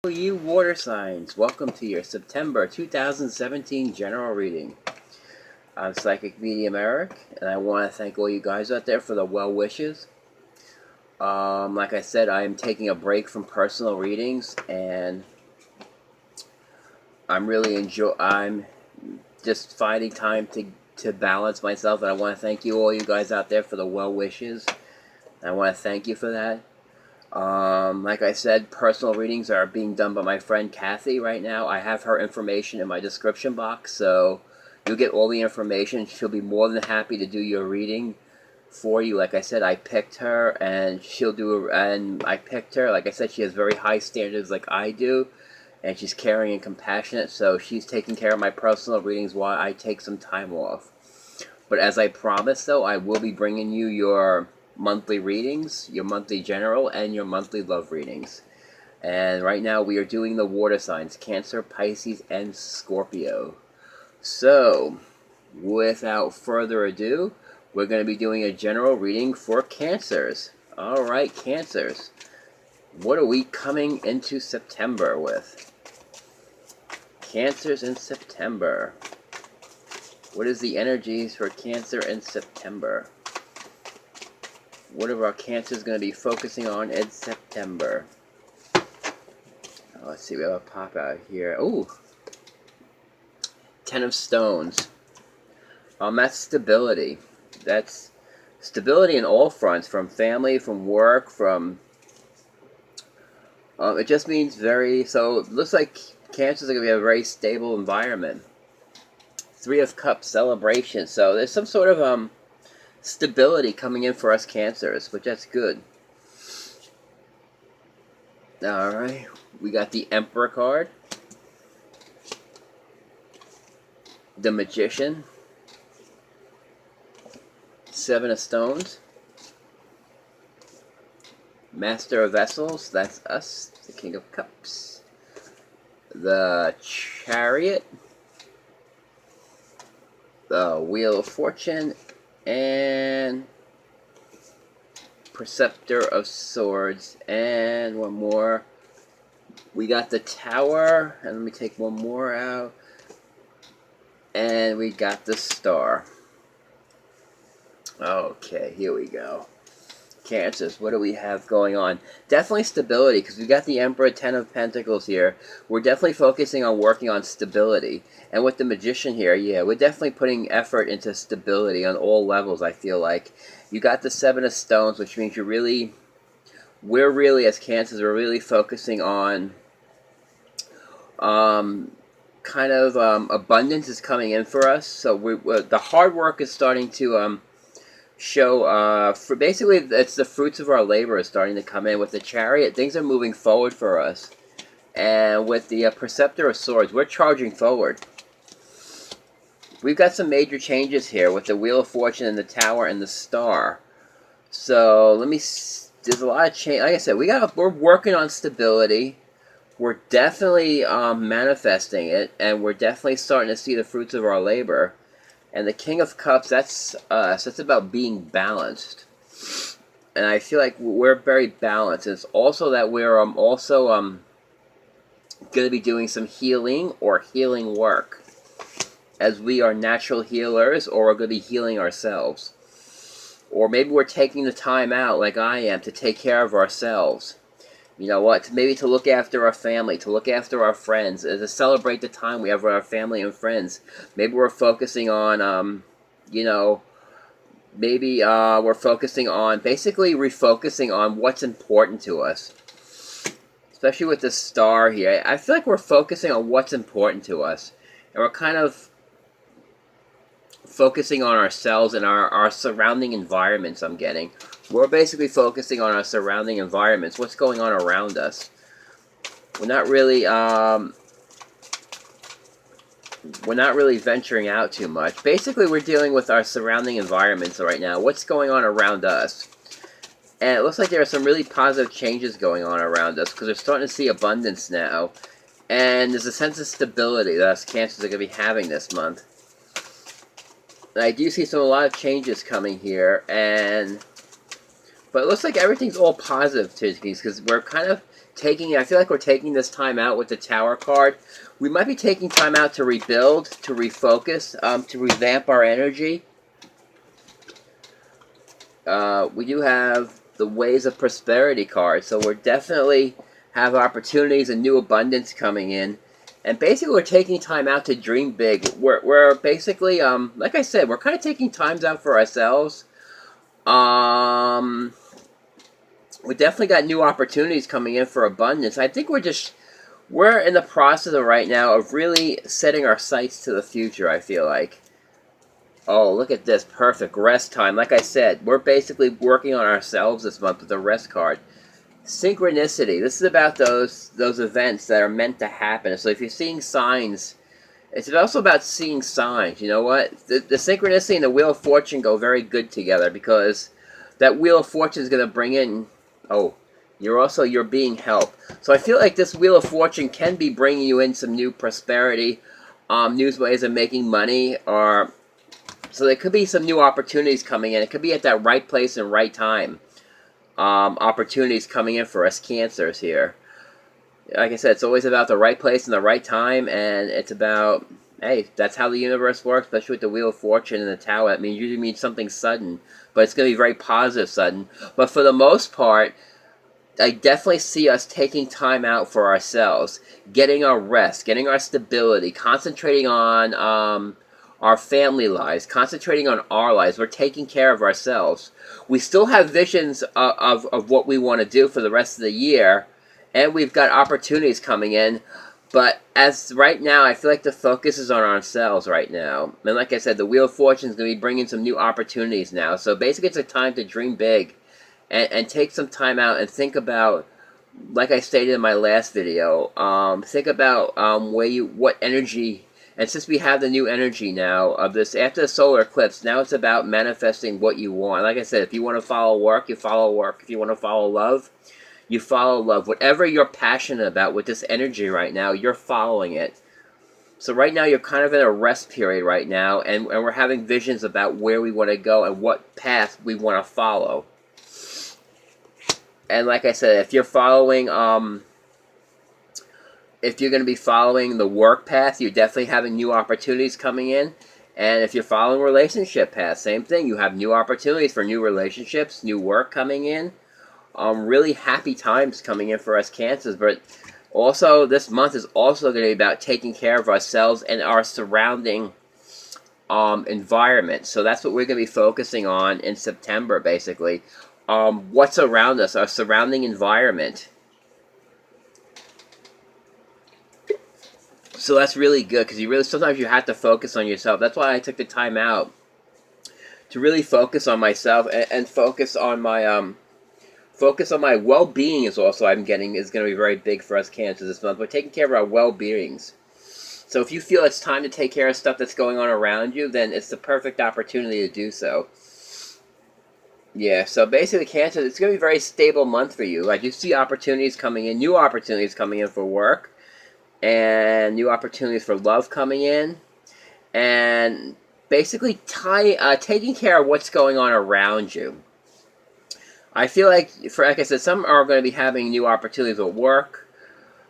You water signs, welcome to your September 2017 general reading. I'm Psychic Medium Eric, and I want to thank all you guys out there for the well wishes. Like I said, I am taking a break from personal readings, and I'm just finding time to balance myself, and I want to thank you all you guys out there for the well wishes. I want to thank you for that. Like I said, personal readings are being done by my friend Kathy right now. I have her information in my description box, so you'll get all the information. She'll be more than happy to do your reading for you. Like I said, I picked her, and I picked her. Like I said, she has very high standards like I do, and she's caring and compassionate, so she's taking care of my personal readings while I take some time off. But as I promised, though, I will be bringing you your monthly readings, your monthly general, and your monthly love readings. And right now we are doing the water signs, Cancer, Pisces, and Scorpio. So, without further ado, we're going to be doing a general reading for Cancers. Alright, Cancers. What are we coming into September with? Cancers in September. What is the energies for Cancer in September? What are our Cancers going to be focusing on in September? Let's see, we have a pop out here. Ooh! Ten of Stones. That's stability. That's stability in all fronts, from family, from work, from... it just means so it looks like Cancers are going to be a very stable environment. Three of Cups, celebration. So there's some sort of, stability coming in for us Cancers, which that's good. Alright, we got the Emperor card, the Magician, Seven of Stones, Master of Vessels, that's us, the King of Cups, the Chariot, the Wheel of Fortune, and Preceptor of Swords, and one more. We got the Tower, and let me take one more out, and we got the Star. Okay, here we go. Cancers, what do we have going on? Definitely stability, because we got the Emperor, Ten of Pentacles here. We're definitely focusing on working on stability. And with the Magician here, yeah, we're definitely putting effort into stability on all levels, I feel like. You got the Seven of Stones, which means we're really, as Cancers, we're really focusing on, abundance is coming in for us. So the hard work is starting to, show, basically, it's the fruits of our labor is starting to come in. With the Chariot, things are moving forward for us. And with the Preceptor of Swords, we're charging forward. We've got some major changes here with the Wheel of Fortune and the Tower and the Star. So, there's a lot of change. Like I said, we're working on stability. We're definitely manifesting it, and we're definitely starting to see the fruits of our labor. And the King of Cups, that's us. That's about being balanced. And I feel like we're very balanced. It's also that we're going to be doing some healing or healing work, as we are natural healers, or we're going to be healing ourselves. Or maybe we're taking the time out, like I am, to take care of ourselves. You know what? Maybe to look after our family, to look after our friends, to celebrate the time we have with our family and friends. Maybe we're focusing on, maybe we're focusing on, basically refocusing on what's important to us. Especially with the Star here. I feel like we're focusing on what's important to us. And we're kind of focusing on ourselves and our surrounding environments, I'm getting. We're basically focusing on our surrounding environments, what's going on around us. We're not really venturing out too much. Basically, we're dealing with our surrounding environments right now. What's going on around us? And it looks like there are some really positive changes going on around us, because we're starting to see abundance now. And there's a sense of stability that us Cancers are going to be having this month. And I do see a lot of changes coming here, but it looks like everything's all positive to these, because we're kind of I feel like we're taking this time out with the Tower card. We might be taking time out to rebuild, to refocus, to revamp our energy. We do have the Ways of Prosperity card, so we're definitely have opportunities and new abundance coming in. And basically, we're taking time out to dream big. We're basically, like I said, we're kind of taking times out for ourselves. We definitely got new opportunities coming in for abundance. I think we're in the process of right now of really setting our sights to the future, I feel like. Oh, look at this. Perfect. Rest time. Like I said, we're basically working on ourselves this month with the rest card. Synchronicity. This is about those events that are meant to happen. So if you're seeing signs, it's also about seeing signs. You know what? The synchronicity and the Wheel of Fortune go very good together, because that Wheel of Fortune is going to bring in... Oh, you're being helped. So I feel like this Wheel of Fortune can be bringing you in some new prosperity, new ways of making money, or... So there could be some new opportunities coming in. It could be at that right place and right time. Opportunities coming in for us Cancers here. Like I said, it's always about the right place and the right time, and it's about, hey, that's how the universe works, especially with the Wheel of Fortune and the Tower. It usually means something sudden, but it's going to be very positive sudden. But for the most part, I definitely see us taking time out for ourselves, getting our rest, getting our stability, concentrating on our family lives, concentrating on our lives. We're taking care of ourselves. We still have visions of what we want to do for the rest of the year, and we've got opportunities coming in. But as right now, I feel like the focus is on ourselves right now. And like I said, the Wheel of Fortune is going to be bringing some new opportunities now. So basically, it's a time to dream big and take some time out and think about, like I stated in my last video, think about what energy. And since we have the new energy now of this, after the solar eclipse, now it's about manifesting what you want. Like I said, if you want to follow work, you follow work. If you want to follow love, you follow love. Whatever you're passionate about with this energy right now, you're following it. So right now, you're kind of in a rest period right now, and we're having visions about where we want to go and what path we want to follow. And like I said, if you're following... if you're going to be following the work path, you're definitely having new opportunities coming in. And if you're following relationship path, same thing. You have new opportunities for new relationships, new work coming in. Really happy times coming in for us Cancers. But also, this month is also going to be about taking care of ourselves and our surrounding environment. So that's what we're going to be focusing on in September, basically. What's around us, our surrounding environment. So that's really good, because sometimes you have to focus on yourself. That's why I took the time out to really focus on myself and focus on my well-being is going to be very big for us Cancers this month. We're taking care of our well-beings. So if you feel it's time to take care of stuff that's going on around you, then it's the perfect opportunity to do so. Yeah, so basically Cancer, it's going to be a very stable month for you. Like, you see opportunities coming in, new opportunities coming in for work, and new opportunities for love coming in, and basically taking care of what's going on around you. I feel like, like I said, some are going to be having new opportunities at work,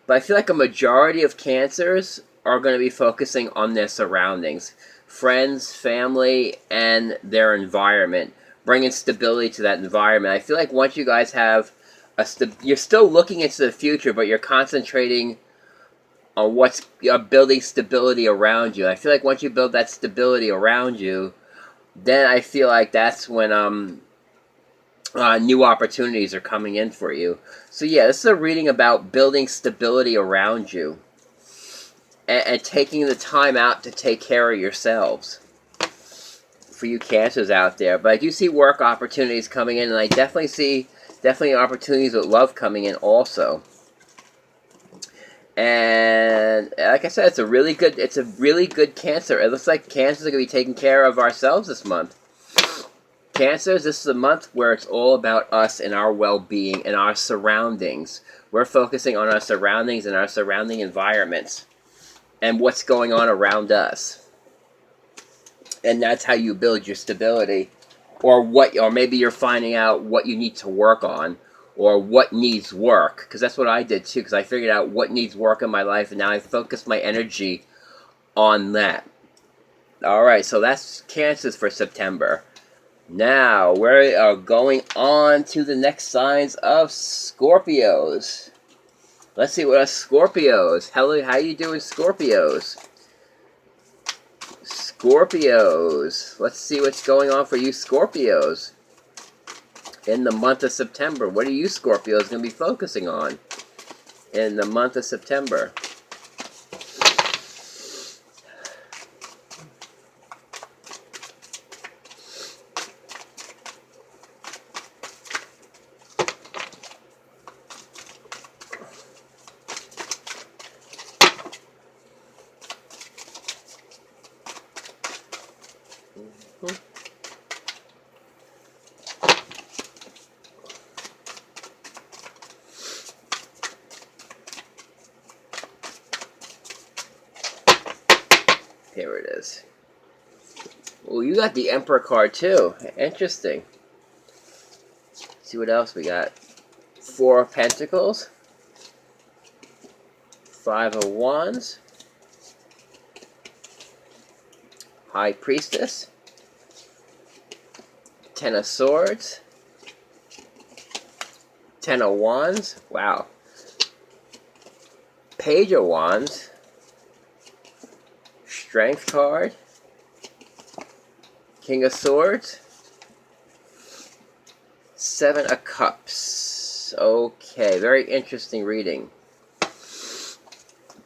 but I feel like a majority of Cancers are going to be focusing on their surroundings, friends, family, and their environment, bringing stability to that environment. I feel like once you guys have you're still looking into the future, but you're concentrating on what's building stability around you. I feel like once you build that stability around you, then I feel like that's when new opportunities are coming in for you. So yeah, this is a reading about building stability around you and taking the time out to take care of yourselves. For you Cancers out there. But I do see work opportunities coming in, and I definitely see opportunities with love coming in also. And like I said, it's a really good Cancer. It looks like Cancers are going to be taking care of ourselves this month. Cancers, this is a month where it's all about us and our well-being and our surroundings. We're focusing on our surroundings and our surrounding environments and what's going on around us. And that's how you build your stability, or maybe you're finding out what you need to work on, or what needs work, because that's what I did too, because I figured out what needs work in my life, and now I focus my energy on that. Alright, so that's Cancers for September. Now, we are going on to the next signs of Scorpios. Let's see what us Scorpios. Hello, how you doing, Scorpios? Scorpios. Let's see what's going on for you, Scorpios. In the month of September, what are you Scorpios going to be focusing on in the month of September? Here it is. Oh, you got the Emperor card too. Interesting. Let's see what else we got. Four of Pentacles. Five of Wands. High Priestess. Ten of Swords. Ten of Wands. Wow. Page of Wands. Strength card. King of Swords. Seven of Cups. Okay, very interesting reading.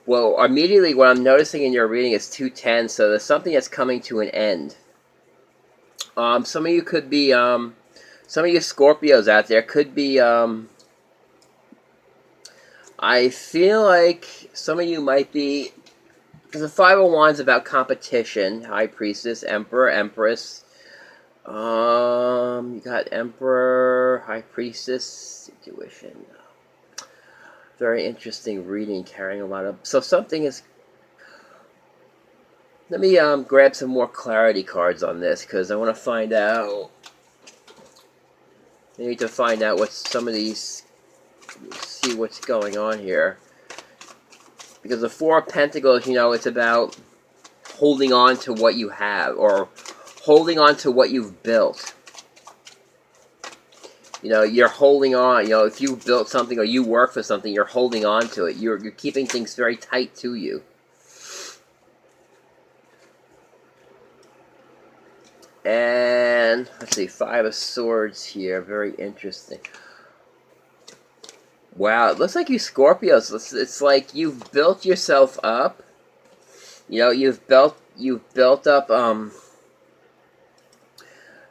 Well, immediately what I'm noticing in your reading is 210, so there's something that's coming to an end. Some of you could be, some of you Scorpios out there could be, I feel like some of you might be, because the Five of Wands is about competition. High Priestess, Emperor, Empress. You got Emperor, High Priestess, situation. Very interesting reading, carrying a lot of... So something is... Let me grab some more clarity cards on this, because I want to find out... I need to find out what some of these... See what's going on here. Because the Four of Pentacles, you know, it's about holding on to what you have, or holding on to what you've built. You know, you're holding on. You know, if you built something or you work for something, you're holding on to it. You're keeping things very tight to you. And, let's see, Five of Swords here. Very interesting. Wow, it looks like you Scorpios, it's like you've built yourself up. You know, you've built up,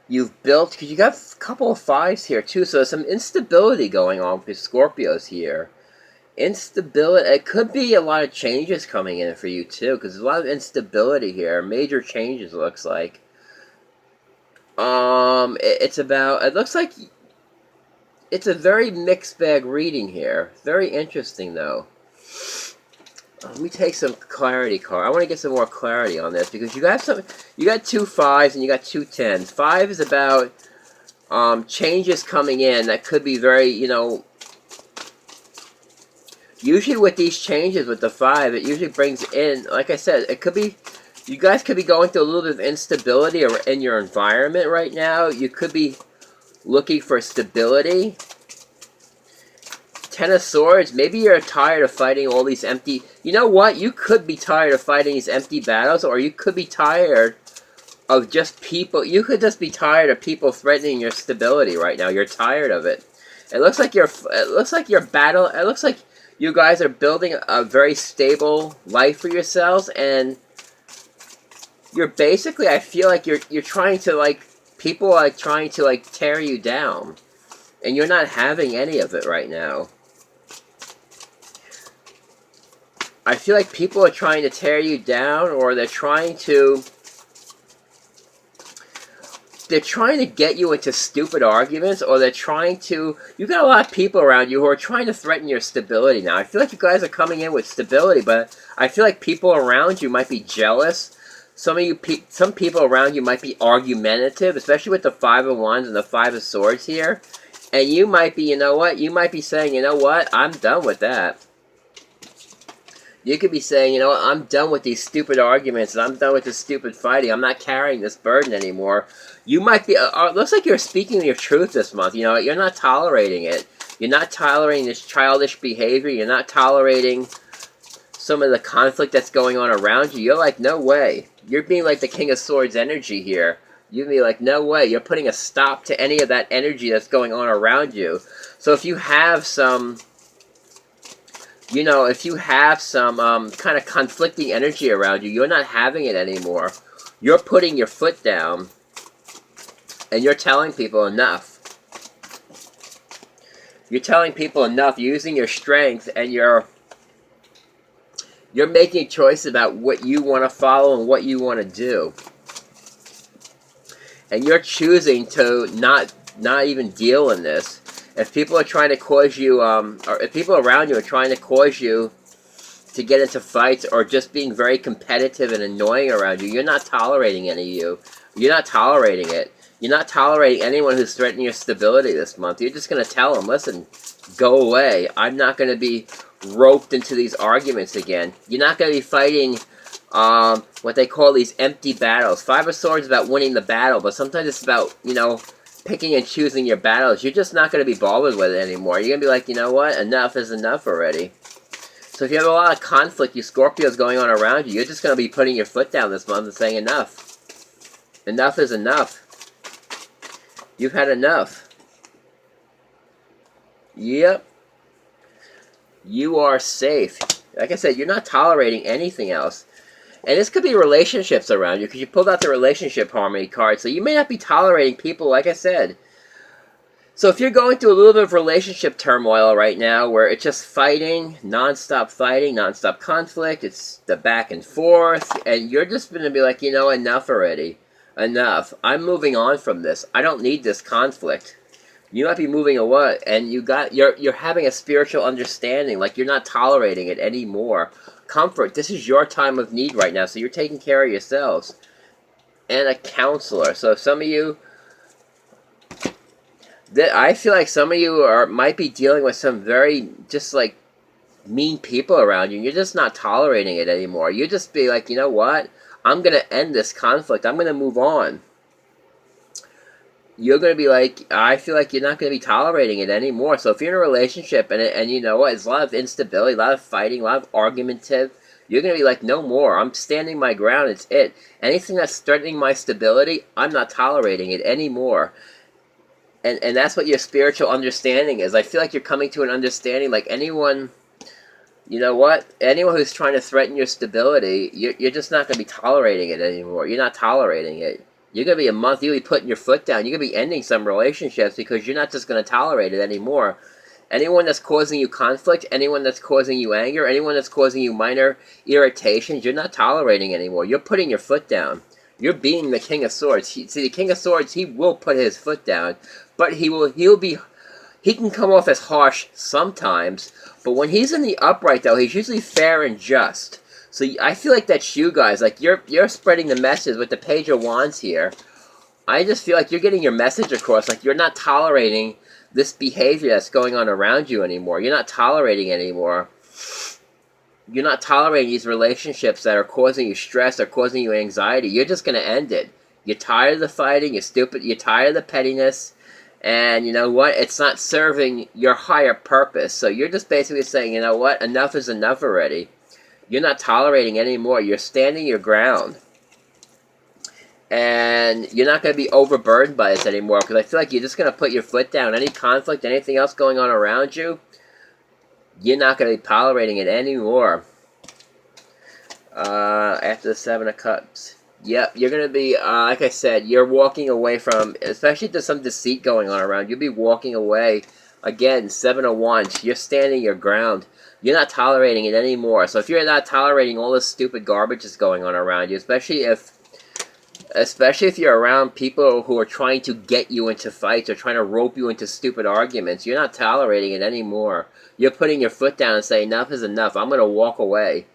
because you got a couple of fives here too, so there's some instability going on with Scorpios here. Instability, it could be a lot of changes coming in for you too, because there's a lot of instability here, major changes it looks like. It looks like it's a very mixed bag reading here. Very interesting though. Let me take some clarity card. I want to get some more clarity on this because you got two fives and you got two tens. Five is about changes coming in that could be very, you know, usually with these changes with the five, it usually brings in, like I said, it could be, you guys could be going through a little bit of instability in your environment right now. You could be looking for stability. Ten of Swords, maybe you're tired of fighting all these empty... You know what? You could be tired of fighting these empty battles, or you could be tired of just people... You could just be tired of people threatening your stability right now. You're tired of it. It looks like it looks like you guys are building a very stable life for yourselves, and you're basically... I feel like you're trying to, like... People are trying to, like, tear you down. And you're not having any of it right now. I feel like people are trying to tear you down, or they're trying to get you into stupid arguments, or they're trying to... You got a lot of people around you who are trying to threaten your stability now. I feel like you guys are coming in with stability, but I feel like people around you might be jealous. Some people around you might be argumentative, especially with the Five of Wands and the Five of Swords here. And you might be, you know what? You might be saying, you know what? I'm done with that. You could be saying, you know what? I'm done with these stupid arguments, and I'm done with this stupid fighting. I'm not carrying this burden anymore. You might be, looks like you're speaking your truth this month. You know, you're not tolerating it. You're not tolerating this childish behavior. You're not tolerating some of the conflict that's going on around you. You're like, no way. You're being like the King of Swords energy here. You'd be like, no way. You're putting a stop to any of that energy that's going on around you. So if you have some, you know, if you have some kind of conflicting energy around you, you're not having it anymore. You're putting your foot down, and you're telling people enough. You're telling people enough, using your strength, and you're making a choice about what you want to follow and what you want to do. And you're choosing to not even deal in this. If people are trying to cause you, or if people around you are trying to cause you to get into fights, or just being very competitive and annoying around you, you're not tolerating any of you. You're not tolerating it. You're not tolerating anyone who's threatening your stability this month. You're just going to tell them, listen, go away. I'm not going to be roped into these arguments again. You're not going to be fighting what they call these empty battles. Five of Swords is about winning the battle, but sometimes it's about, you know, picking and choosing your battles. You're just not going to be bothered with it anymore. You're going to be like, you know what? Enough is enough already. So if you have a lot of conflict, you Scorpios going on around you, you're just going to be putting your foot down this month and saying enough. Enough is enough. You've had enough. Yep. You are safe. Like I said, you're not tolerating anything else. And this could be relationships around you, because you pulled out the relationship harmony card. So you may not be tolerating people, like I said. So if you're going through a little bit of relationship turmoil right now, where it's just fighting, nonstop conflict, it's the back and forth, and you're just going to be like, you know, enough already. Enough. I'm moving on from this. I don't need this conflict. You might be moving away, and you're having a spiritual understanding, like you're not tolerating it anymore. Comfort. This is your time of need right now, so you're taking care of yourselves. And a counselor. So some of you, I feel like some of you might be dealing with some very just like mean people around you. And you're just not tolerating it anymore. You just be like, you know what? I'm going to end this conflict. I'm going to move on. You're going to be like, I feel like you're not going to be tolerating it anymore. So if you're in a relationship and you know what, there's a lot of instability, a lot of fighting, a lot of argumentative, you're going to be like, no more. I'm standing my ground. It's it. Anything that's threatening my stability, I'm not tolerating it anymore. And that's what your spiritual understanding is. I feel like you're coming to an understanding, like anyone, you know what? Anyone who's trying to threaten your stability, you're just not going to be tolerating it anymore. You're not tolerating it. You're going to be a month, you'll be putting your foot down. You're going to be ending some relationships because you're not just going to tolerate it anymore. Anyone that's causing you conflict, anyone that's causing you anger, anyone that's causing you minor irritations, you're not tolerating anymore. You're putting your foot down. You're being the King of Swords. See, the King of Swords, he will put his foot down, but he can come off as harsh sometimes, but when he's in the upright, though, he's usually fair and just. So I feel like that's you guys. Like you're spreading the message with the Page of Wands here. I just feel like you're getting your message across. Like you're not tolerating this behavior that's going on around you anymore. You're not tolerating it anymore. You're not tolerating these relationships that are causing you stress or causing you anxiety. You're just going to end it. You're tired of the fighting. You're stupid. You're tired of the pettiness. And you know what? It's not serving your higher purpose. So you're just basically saying, you know what? Enough is enough already. You're not tolerating anymore. You're standing your ground. And you're not going to be overburdened by this anymore. Because I feel like you're just going to put your foot down. Any conflict, anything else going on around you, you're not going to be tolerating it anymore. After the Seven of Cups. Yep, you're going to be, like I said, you're walking away from, especially if there's some deceit going on around, you'll be walking away. Again, Seven of Wands. You're standing your ground. You're not tolerating it anymore. So if you're not tolerating all this stupid garbage that's going on around you, especially if you're around people who are trying to get you into fights or trying to rope you into stupid arguments, you're not tolerating it anymore. You're putting your foot down and saying, enough is enough. I'm going to walk away.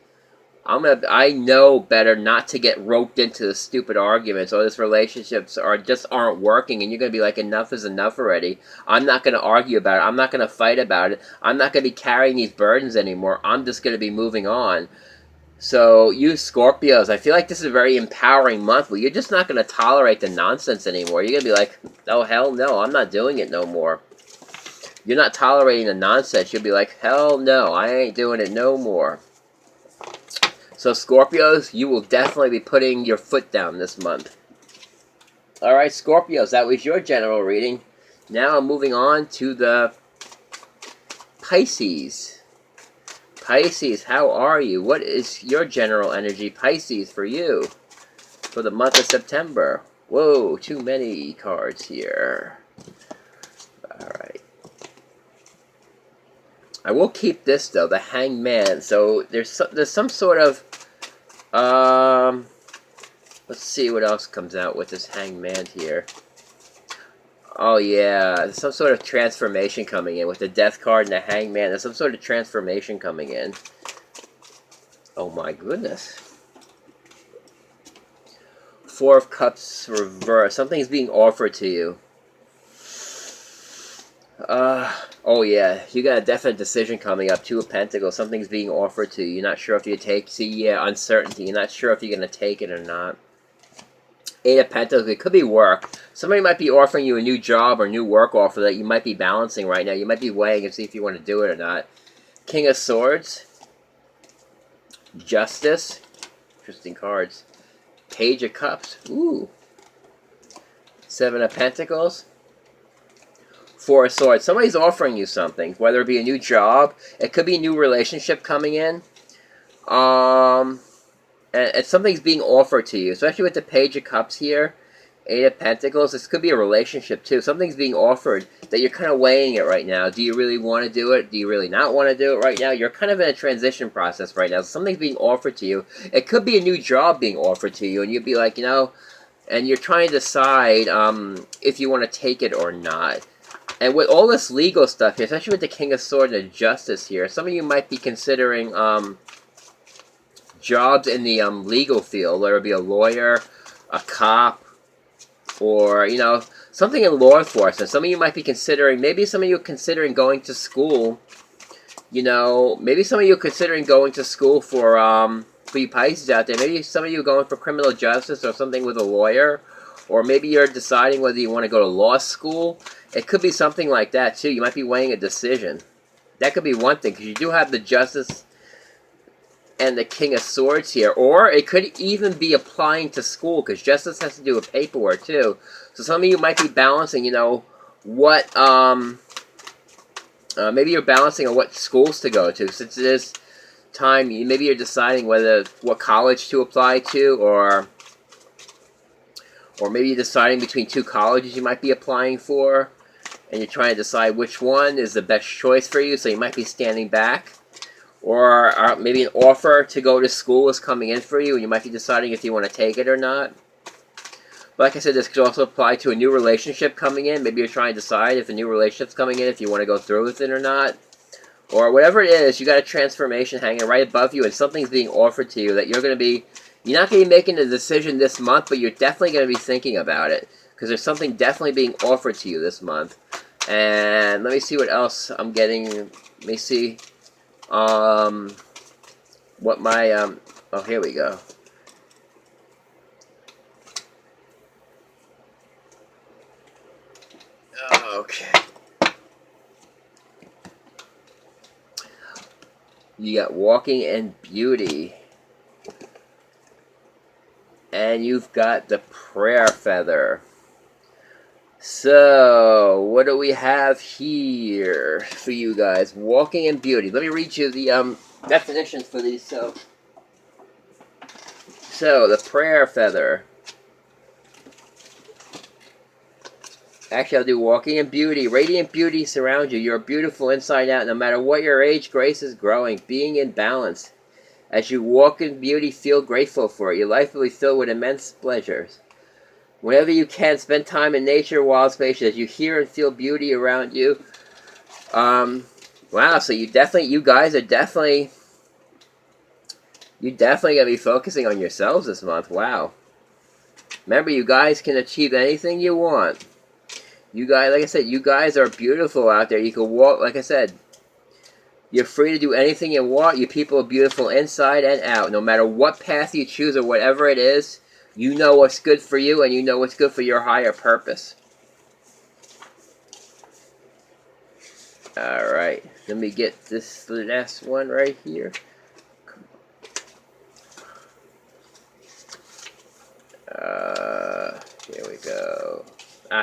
I know better not to get roped into the stupid arguments, or this relationships aren't working, and you're gonna be like, enough is enough already. I'm not gonna argue about it. I'm not gonna fight about it. I'm not gonna be carrying these burdens anymore. I'm just gonna be moving on. So you Scorpios, I feel like this is a very empowering month where you're just not gonna tolerate the nonsense anymore. You're gonna be like, oh hell no, I'm not doing it no more. You're not tolerating the nonsense. You'll be like, hell no, I ain't doing it no more. So Scorpios, you will definitely be putting your foot down this month. Alright, Scorpios, that was your general reading. Now I'm moving on to the Pisces. Pisces, how are you? What is your general energy, Pisces, for you for the month of September? Whoa, too many cards here. Alright. I will keep this, though, the Hanged Man. So there's some sort of... let's see what else comes out with this Hanged Man here. Oh, yeah. There's some sort of transformation coming in with the Death card and the Hanged Man. There's some sort of transformation coming in. Oh, my goodness. Four of Cups reversed. Something's being offered to you. Oh yeah, you got a definite decision coming up. Two of Pentacles, something's being offered to you. You're not sure if you take, see, yeah, uncertainty. You're not sure if you're going to take it or not. Eight of Pentacles, it could be work. Somebody might be offering you a new job or new work offer that you might be balancing right now. You might be weighing and see if you want to do it or not. King of Swords. Justice. Interesting cards. Page of Cups. Ooh. Seven of Pentacles. Four of Swords. Somebody's offering you something, whether it be a new job, it could be a new relationship coming in, and something's being offered to you, especially with the Page of Cups here, Eight of Pentacles. This could be a relationship too. Something's being offered that you're kind of weighing it right now. Do you really want to do it? Do you really not want to do it right now? You're kind of in a transition process right now. Something's being offered to you. It could be a new job being offered to you, and you'd be like, and you're trying to decide if you want to take it or not. And with all this legal stuff here, especially with the King of Swords and Justice here, some of you might be considering jobs in the legal field, whether it be a lawyer, a cop, or, something in law enforcement. Some of you might be considering, maybe some of you are considering going to school, maybe some of you are considering going to school for you Pisces out there. Maybe some of you are going for criminal justice or something with a lawyer, or maybe you're deciding whether you want to go to law school. It could be something like that, too. You might be weighing a decision. That could be one thing, because you do have the Justice and the King of Swords here. Or it could even be applying to school, because Justice has to do with paperwork, too. So some of you might be balancing, what, maybe you're balancing on what schools to go to. Since it is time, maybe you're deciding what college to apply to, or maybe you're deciding between two colleges you might be applying for, and you're trying to decide which one is the best choice for you, so you might be standing back. Or maybe an offer to go to school is coming in for you, and you might be deciding if you want to take it or not. But like I said, this could also apply to a new relationship coming in. Maybe you're trying to decide if a new relationship's coming in, if you want to go through with it or not. Or whatever it is, you got a transformation hanging right above you, and something's being offered to you that you're not going to be making a decision this month, but you're definitely going to be thinking about it. Because there's something definitely being offered to you this month. And let me see what else I'm getting. Let me see what my, oh, here we go. Okay. You got Walking in Beauty. And you've got the Prayer Feather. So, what do we have here for you guys? Walking in Beauty. Let me read you the definitions for these. So, the Prayer Feather. Actually, I'll do Walking in Beauty. Radiant beauty surrounds you. You're beautiful inside out. No matter what your age, grace is growing. Being in balance. As you walk in beauty, feel grateful for it. Your life will be filled with immense pleasures. Whenever you can, spend time in nature, wild spaces, as you hear and feel beauty around you. Wow, so you guys are definitely You definitely gotta be focusing on yourselves this month. Wow. Remember, you guys can achieve anything you want. You guys, like I said, you guys are beautiful out there. You can walk, like I said, you're free to do anything you want. You people are beautiful inside and out. No matter what path you choose or whatever it is, you know what's good for you and you know what's good for your higher purpose. Alright, let me get this last one right here. Here we go.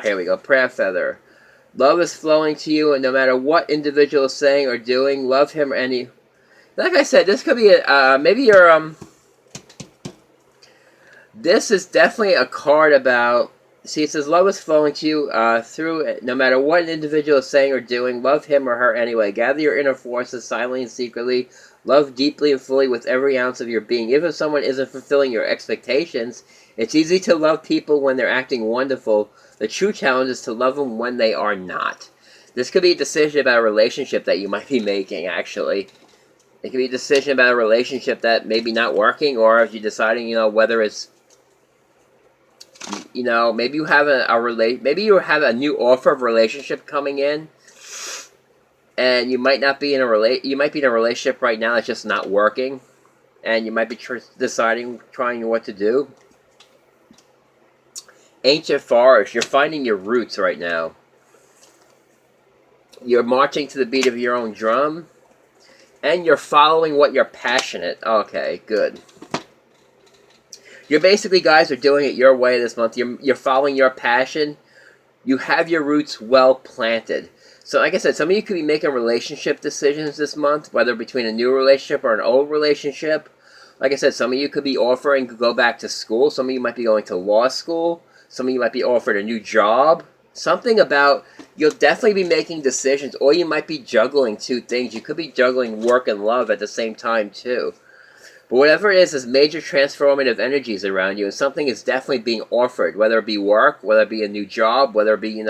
Here we go. Prayer feather. Love is flowing to you, and no matter what individual is saying or doing, love him or any. Like I said, this could be maybe your This is definitely a card about. See, it says love is flowing to you through no matter what an individual is saying or doing. Love him or her anyway. Gather your inner forces silently and secretly. Love deeply and fully with every ounce of your being. Even if someone isn't fulfilling your expectations, it's easy to love people when they're acting wonderful. The true challenge is to love them when they are not. This could be a decision about a relationship that you might be making, actually. It could be a decision about a relationship that may be not working, or if you're deciding, whether it's, maybe you have maybe you have a new offer of relationship coming in, and you might not be in you might be in a relationship right now that's just not working, and you might be trying what to do. Ancient forest, you're finding your roots right now. You're marching to the beat of your own drum, and you're following what you're passionate. Okay, good. You're basically, guys, are doing it your way this month. You're following your passion. You have your roots well planted. So, like I said, some of you could be making relationship decisions this month, whether between a new relationship or an old relationship. Like I said, some of you could be offering to go back to school. Some of you might be going to law school. Some of you might be offered a new job. Something about, you'll definitely be making decisions, or you might be juggling two things. You could be juggling work and love at the same time, too. But whatever it is, there's major transformative energies around you, and something is definitely being offered, whether it be work, whether it be a new job, whether it be,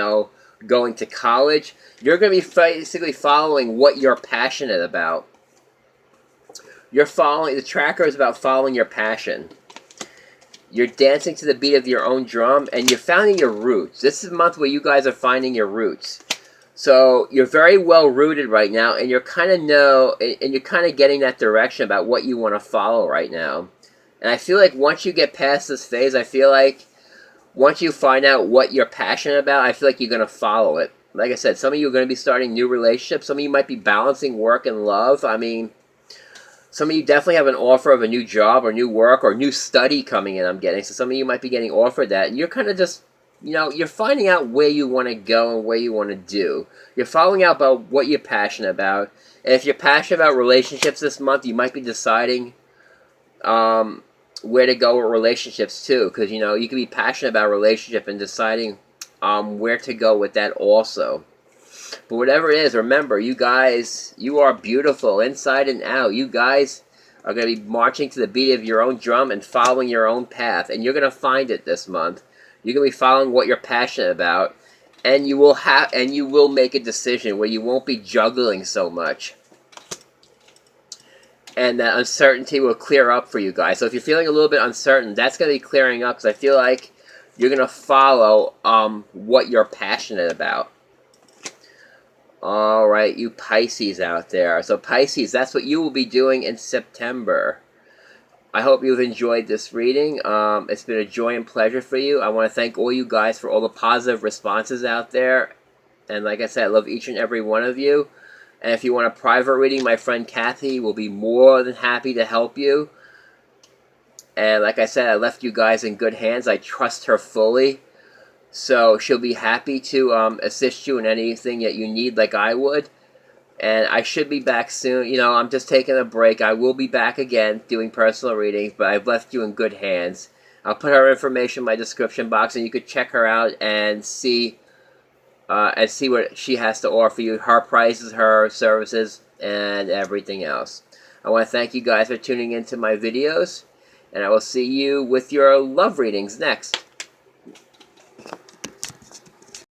going to college. You're going to be basically following what you're passionate about. The tracker is about following your passion. You're dancing to the beat of your own drum, and you're finding your roots. This is a month where you guys are finding your roots. So you're very well rooted right now, and you're kind of getting that direction about what you want to follow right now. And I feel like once you get past this phase, I feel like once you find out what you're passionate about, I feel like you're going to follow it. Like I said, some of you are going to be starting new relationships. Some of you might be balancing work and love. I mean, some of you definitely have an offer of a new job or new work or new study coming in, I'm getting. So some of you might be getting offered that. And you're kind of just, you're finding out where you want to go and where you want to do. You're following out about what you're passionate about. And if you're passionate about relationships this month, you might be deciding where to go with relationships too. Because, you can be passionate about a relationship and deciding where to go with that also. But whatever it is, remember, you guys, you are beautiful inside and out. You guys are going to be marching to the beat of your own drum and following your own path. And you're going to find it this month. You're going to be following what you're passionate about. And you will make a decision where you won't be juggling so much. And that uncertainty will clear up for you guys. So if you're feeling a little bit uncertain, that's going to be clearing up. Because I feel like you're going to follow what you're passionate about. Alright, you Pisces out there. So Pisces, that's what you will be doing in September. I hope you've enjoyed this reading. It's been a joy and pleasure for you. I want to thank all you guys for all the positive responses out there. And like I said, I love each and every one of you. And if you want a private reading, my friend Kathy will be more than happy to help you. And like I said, I left you guys in good hands. I trust her fully. So she'll be happy to assist you in anything that you need like I would. And I should be back soon. I'm just taking a break. I will be back again doing personal readings, but I've left you in good hands. I'll put her information in my description box, and you could check her out and see what she has to offer you. Her prices, her services, and everything else. I want to thank you guys for tuning into my videos, and I will see you with your love readings next.